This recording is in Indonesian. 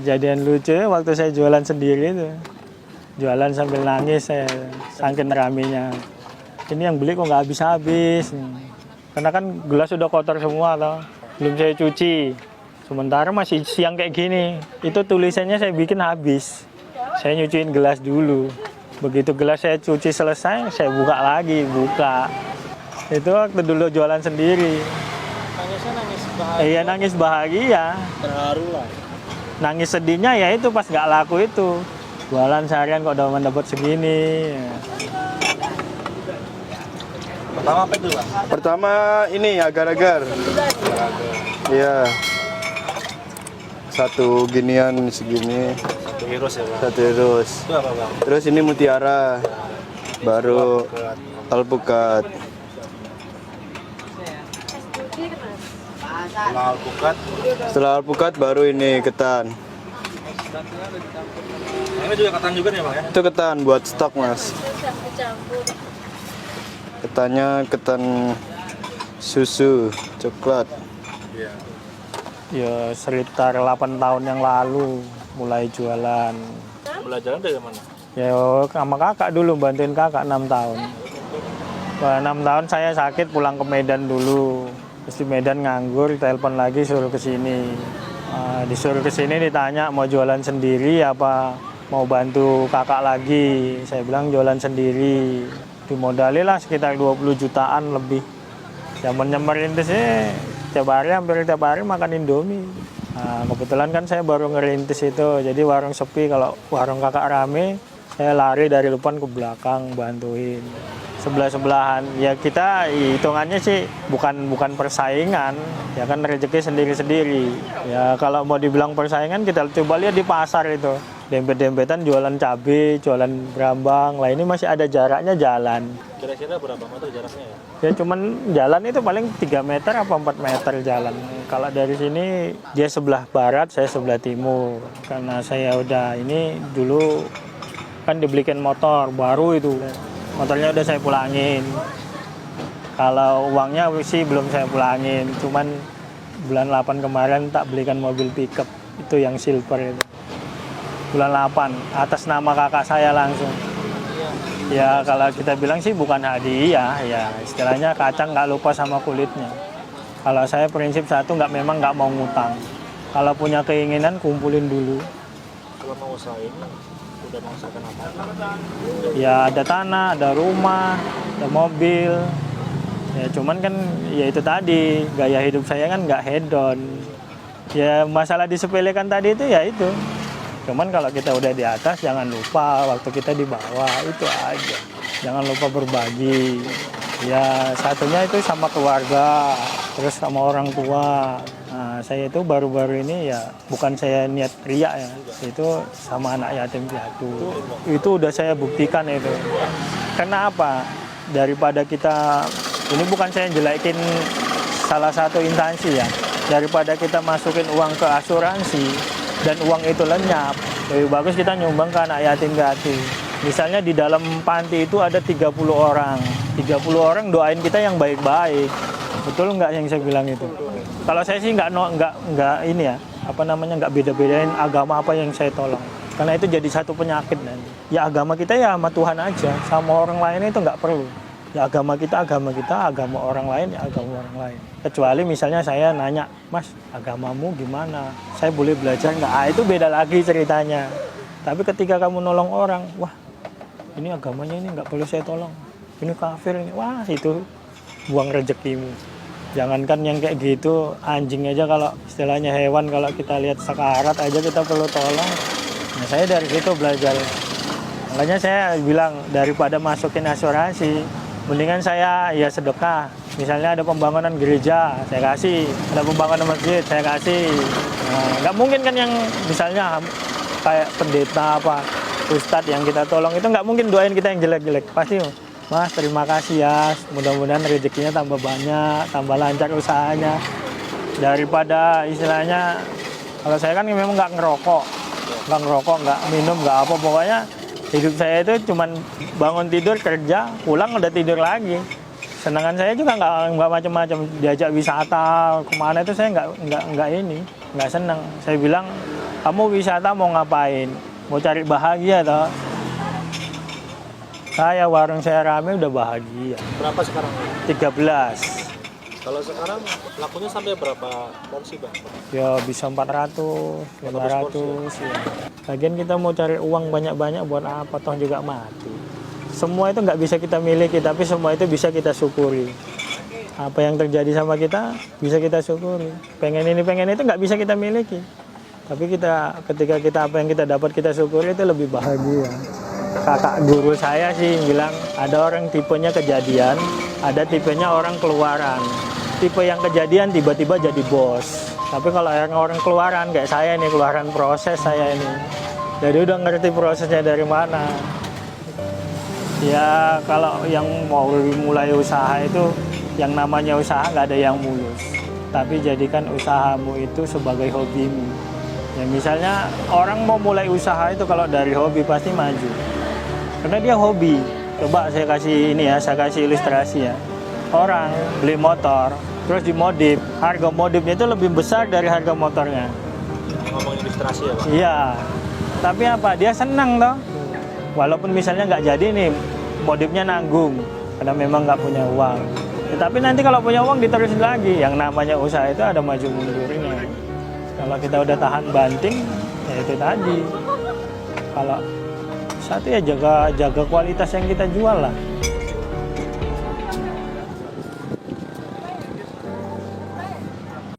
kejadian lucu waktu saya jualan sendiri itu. Jualan sambil nangis saya, saking ramenya. Ini yang beli kok nggak habis-habis. Karena kan gelas udah kotor semua toh. Belum saya cuci. Sementara masih siang kayak gini. Itu tulisannya saya bikin habis. Saya nyuciin gelas dulu. Begitu gelas saya cuci selesai, saya buka lagi, Itu waktu dulu jualan sendiri. Nangisnya nangis bahagia. Iya, nangis bahagia. Terharu lah. Nangis sedihnya ya itu pas nggak laku itu. Jualan seharian kok udah mendapat segini. Pertama apa itu, Bang? Pertama ini agar-agar. Iya. Satu ginian segini. Satu heroes ya, Bang. Satu terus. Itu apa, Bang? Terus ini mutiara. Baru alpukat. Setelah alpukat. Setelah alpukat baru ini ketan. Nah, ini juga ketan juga nih, Bang ya? Itu ketan buat stok, Mas. Ketannya ketan susu coklat. Iya. Ya sekitar 8 tahun yang lalu mulai jualan. Mulai jalan dari mana? Ya sama kakak dulu, bantuin kakak 6 tahun. 6 tahun saya sakit pulang ke Medan dulu. Terus di Medan nganggur, telepon lagi suruh ke sini. Disuruh ke sini ditanya mau jualan sendiri apa mau bantu kakak lagi. Saya bilang jualan sendiri. Dimodali lah sekitar 20 jutaan lebih. Zamannya merintis hampir tiap hari makan Indomie. Nah, kebetulan kan saya baru ngerintis itu, jadi warung sepi. Kalau warung kakak rame, saya lari dari depan ke belakang bantuin. Sebelah-sebelahan. Ya kita hitungannya sih bukan persaingan, ya kan rezeki sendiri-sendiri. Ya kalau mau dibilang persaingan kita coba lihat di pasar itu. Dempet-dempetan jualan cabai, jualan berambang. Lah ini masih ada jaraknya jalan. Kira-kira berapa meter jaraknya ya? Ya cuman jalan itu paling 3 meter apa 4 meter jalan. Kalau dari sini dia sebelah barat, saya sebelah timur. Karena saya udah ini dulu kan dibelikan motor baru itu. Motornya udah saya pulangin. Kalau uangnya sih belum saya pulangin. Cuman bulan 8 kemarin tak belikan mobil pickup itu yang silver itu. Bulan 8 atas nama kakak saya langsung. Ya kalau kita bilang sih bukan hadiah, ya istilahnya kacang nggak lupa sama kulitnya. Kalau saya prinsip satu memang nggak mau ngutang. Kalau punya keinginan kumpulin dulu. Kalau mau usahain, udah mau usahakan apa? Ya ada tanah, ada rumah, ada mobil. Ya cuman kan ya itu tadi gaya hidup saya kan nggak hedon. Ya masalah disepelekan tadi itu ya itu. Cuman kalau kita udah di atas jangan lupa waktu kita di bawah itu aja. Jangan lupa berbagi. Ya satunya itu sama keluarga, terus sama orang tua. Nah, saya itu baru-baru ini ya bukan saya niat riak ya. Itu sama anak yatim piatu. Itu udah saya buktikan itu. Karena apa? Daripada kita ini bukan saya jelekin salah satu instansi ya. Daripada kita masukin uang ke asuransi dan uang itu lenyap, lebih bagus kita nyumbang ke anak yatim piatu. Misalnya di dalam panti itu ada 30 orang. 30 orang doain kita yang baik-baik. Betul nggak yang saya bilang itu? Kalau saya sih nggak ini ya, nggak beda-bedain agama apa yang saya tolong. Karena itu jadi satu penyakit nanti. Ya agama kita ya sama Tuhan aja, sama orang lain itu nggak perlu. Ya agama kita, agama orang lain ya agama orang lain. Kecuali misalnya saya nanya, Mas, agamamu gimana? Saya boleh belajar nggak? Itu beda lagi ceritanya. Tapi ketika kamu nolong orang, wah, ini agamanya ini nggak perlu saya tolong. Ini kafir ini, wah itu buang rezekimu. Jangankan yang kayak gitu, anjing aja kalau istilahnya hewan kalau kita lihat sekarat aja kita perlu tolong. Nah saya dari situ belajar. Makanya saya bilang daripada masukin asuransi, mendingan saya ya sedekah. Misalnya ada pembangunan gereja, saya kasih. Ada pembangunan masjid, saya kasih. Nah, nggak mungkin kan yang misalnya kayak pendeta apa, ustadz yang kita tolong itu nggak mungkin doain kita yang jelek-jelek. Pasti, Mas terima kasih ya, mudah-mudahan rezekinya tambah banyak, tambah lancar usahanya. Daripada istilahnya, kalau saya kan memang nggak ngerokok, nggak minum, nggak apa. Pokoknya hidup saya itu cuman bangun tidur kerja, pulang udah tidur lagi. Senangan saya juga nggak macam-macam, diajak wisata kemana itu saya nggak senang. Saya bilang Kamu wisata mau ngapain? Mau cari bahagia toh? Saya warung saya rame udah bahagia. Berapa sekarang? 13. Kalau sekarang lakunya sampai berapa porsi bang? Ya bisa 400, 500 ya. Lagian kita mau cari uang banyak-banyak buat apa? Toh juga mati. Semua itu nggak bisa kita miliki, tapi semua itu bisa kita syukuri. Apa yang terjadi sama kita bisa kita syukuri. Pengen ini pengen itu nggak bisa kita miliki. Tapi ketika kita apa yang kita dapat kita syukuri itu lebih bahagia. Kakak guru saya sih bilang ada orang tipenya kejadian, ada tipenya orang keluaran. Tipe yang kejadian tiba-tiba jadi bos. Tapi kalau yang orang keluaran kayak saya nih, keluaran proses saya ini. Jadi udah ngerti prosesnya dari mana. Ya kalau yang mau mulai usaha itu, yang namanya usaha nggak ada yang mulus. Tapi jadikan usahamu itu sebagai hobimu. Ya misalnya orang mau mulai usaha itu kalau dari hobi pasti maju. Karena dia hobi. Coba saya kasih ini ya, saya kasih ilustrasi ya. Orang beli motor, terus dimodif. Harga modifnya itu lebih besar dari harga motornya. Ngomongin ilustrasi ya bang? Iya. Tapi apa? Dia senang toh. Walaupun misalnya nggak jadi nih, modifnya nanggung. Karena memang nggak punya uang. Tetapi nanti kalau punya uang diterusin lagi. Yang namanya usaha itu ada maju mundurnya. Kalau kita udah tahan banting, ya itu tadi. Kalau satu ya jaga kualitas yang kita jual lah.